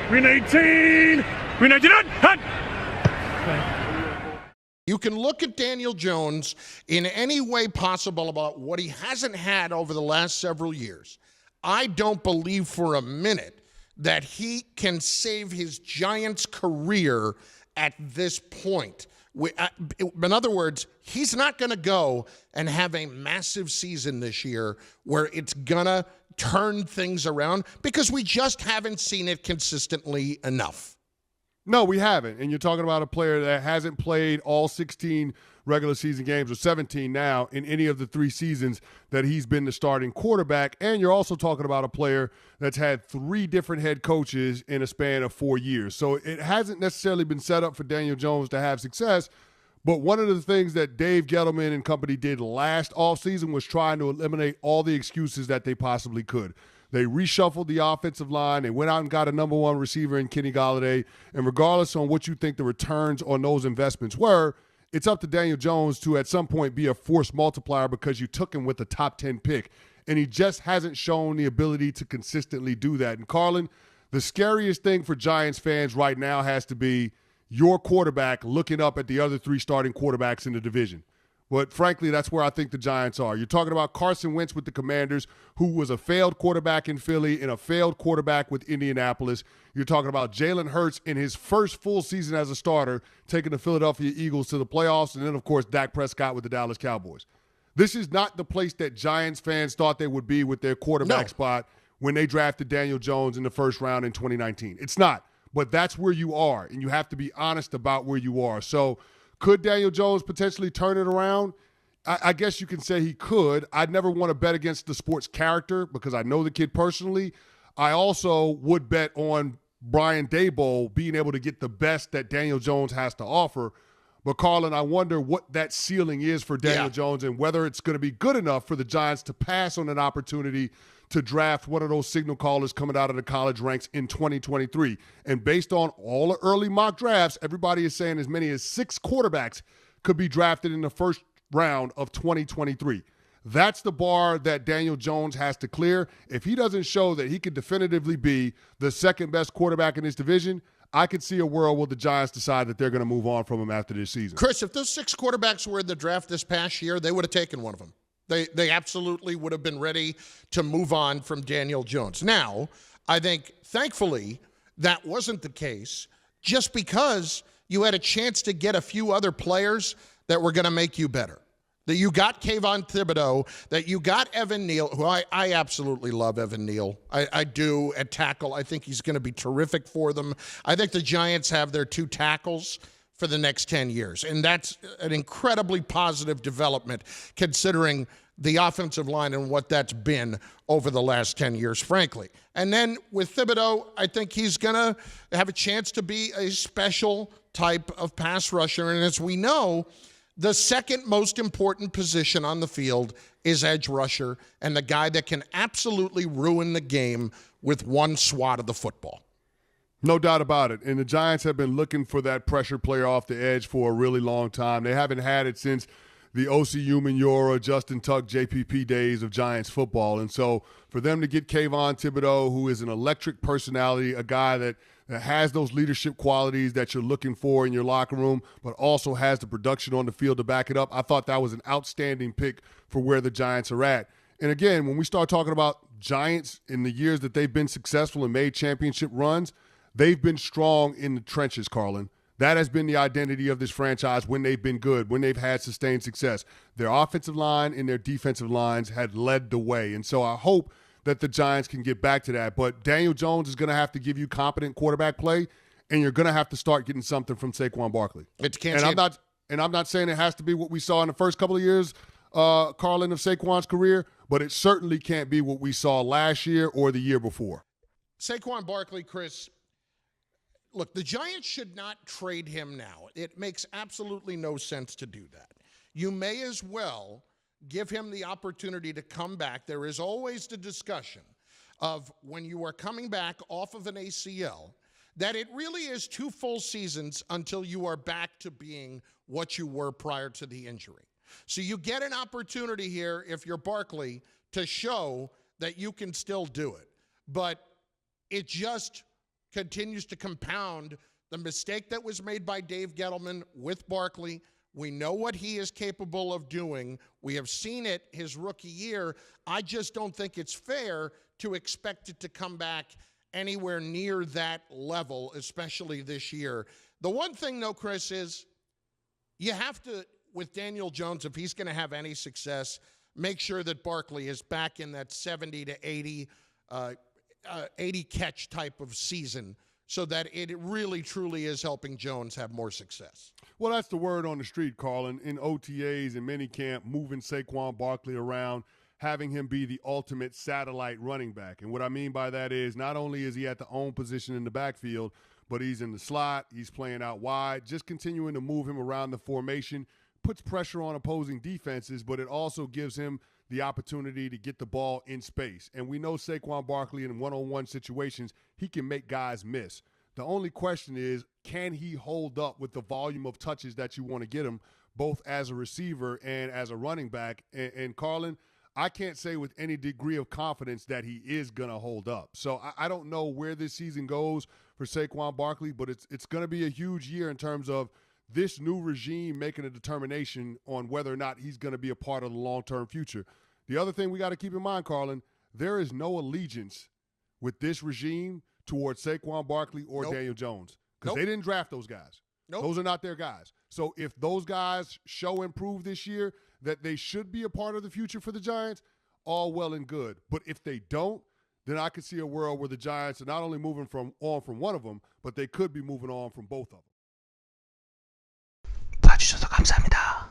Green 18. Green 19. Hut. You can look at Daniel Jones in any way possible about what he hasn't had over the last several years. I don't believe for a minute that he can save his Giants career at this point. In other words, he's not going to go and have a massive season this year where it's going to turn things around because we just haven't seen it consistently enough. No, we haven't. And you're talking about a player that hasn't played all 16 regular season games, or 17 now, in any of the 3 seasons that he's been the starting quarterback. And you're also talking about a player that's had 3 different head coaches in a span of 4 years. So it hasn't necessarily been set up for Daniel Jones to have success. But one of the things that Dave Gettleman and company did last offseason was trying to eliminate all the excuses that they possibly could. They reshuffled the offensive line. They went out and got a number 1 receiver in Kenny Golladay. And regardless on what you think the returns on those investments were, it's up to Daniel Jones to at some point be a force multiplier because you took him with the top 10 pick. And he just hasn't shown the ability to consistently do that. And Carlin, the scariest thing for Giants fans right now has to be your quarterback looking up at the other 3 starting quarterbacks in the division. But frankly, that's where I think the Giants are. You're talking about Carson Wentz with the Commanders, who was a failed quarterback in Philly and a failed quarterback with Indianapolis. You're talking about Jalen Hurts in his first full season as a starter, taking the Philadelphia Eagles to the playoffs, and then, of course, Dak Prescott with the Dallas Cowboys. This is not the place that Giants fans thought they would be with their quarterback spot when they drafted Daniel Jones in the first round in 2019. It's not, but that's where you are, and you have to be honest about where you are. So could Daniel Jones potentially turn it around? I guess you can say he could. I'd never want to bet against the sport's character because I know the kid personally. I also would bet on Brian Daboll being able to get the best that Daniel Jones has to offer. But, Carlin, I wonder what that ceiling is for Daniel Jones and whether it's going to be good enough for the Giants to pass on an opportunity to draft one of those signal callers coming out of the college ranks in 2023. And based on all the early mock drafts, everybody is saying as many as 6 quarterbacks could be drafted in the first round of 2023. That's the bar that Daniel Jones has to clear. If he doesn't show that he could definitively be the second best quarterback in his division, I could see a world where the Giants decide that they're going to move on from him after this season. Chris, if those 6 quarterbacks were in the draft this past year, they would have taken one of them. They absolutely would have been ready to move on from Daniel Jones. Now, I think, thankfully, that wasn't the case just because you had a chance to get a few other players that were going to make you better. That you got Kayvon Thibodeau, that you got Evan Neal, who I absolutely love Evan Neal. I do at tackle. I think he's going to be terrific for them. I think the Giants have their 2 tackles for the next 10 years. And that's an incredibly positive development considering the offensive line and what that's been over the last 10 years, frankly. And then with Thibodeau, I think he's going to have a chance to be a special type of pass rusher. And as we know, the second most important position on the field is edge rusher and the guy that can absolutely ruin the game with one swat of the football. No doubt about it. And the Giants have been looking for that pressure player off the edge for a really long time. They haven't had it since the O.C. Umenyiora, Justin Tuck, JPP days of Giants football. And so for them to get Kayvon Thibodeau, who is an electric personality, a guy that has those leadership qualities that you're looking for in your locker room, but also has the production on the field to back it up, I thought that was an outstanding pick for where the Giants are at. And again, when we start talking about Giants in the years that they've been successful and made championship runs, they've been strong in the trenches, Carlin. That has been the identity of this franchise when they've been good, when they've had sustained success. Their offensive line and their defensive lines had led the way. And so I hope that the Giants can get back to that. But Daniel Jones is going to have to give you competent quarterback play, and you're going to have to start getting something from Saquon Barkley. I'm not saying it has to be what we saw in the first couple of years, Carlin, of Saquon's career, but it certainly can't be what we saw last year or the year before. Saquon Barkley, Chris, look, the Giants should not trade him now. It makes absolutely no sense to do that. You may as well give him the opportunity to come back. There is always the discussion of when you are coming back off of an ACL, that it really is 2 full seasons until you are back to being what you were prior to the injury. So you get an opportunity here, if you're Barkley, to show that you can still do it. But it just continues to compound the mistake that was made by Dave Gettleman with Barkley. We know what he is capable of doing. We have seen it his rookie year. I just don't think it's fair to expect it to come back anywhere near that level, especially this year. The one thing, though, Chris, is you have to, with Daniel Jones, if he's going to have any success, make sure that Barkley is back in that 70 to 80 catch type of season, so that it really, truly is helping Jones have more success. Well, that's the word on the street, Carl. In OTAs and minicamp, moving Saquon Barkley around, having him be the ultimate satellite running back. And what I mean by that is not only is he at the own position in the backfield, but he's in the slot, he's playing out wide, just continuing to move him around the formation, puts pressure on opposing defenses, but it also gives him the opportunity to get the ball in space. And we know Saquon Barkley in one-on-one situations, he can make guys miss. The only question is, can he hold up with the volume of touches that you want to get him, both as a receiver and as a running back? And Carlin, I can't say with any degree of confidence that he is going to hold up. So I don't know where this season goes for Saquon Barkley, but it's going to be a huge year in terms of this new regime making a determination on whether or not he's going to be a part of the long-term future. The other thing we got to keep in mind, Carlin, there is no allegiance with this regime towards Saquon Barkley or Daniel Jones, because they didn't draft those guys. Those are not their guys. So if those guys show and prove this year that they should be a part of the future for the Giants, all well and good. But if they don't, then I could see a world where the Giants are not only moving on from one of them, but they could be moving on from both of them. 봐주셔서 감사합니다.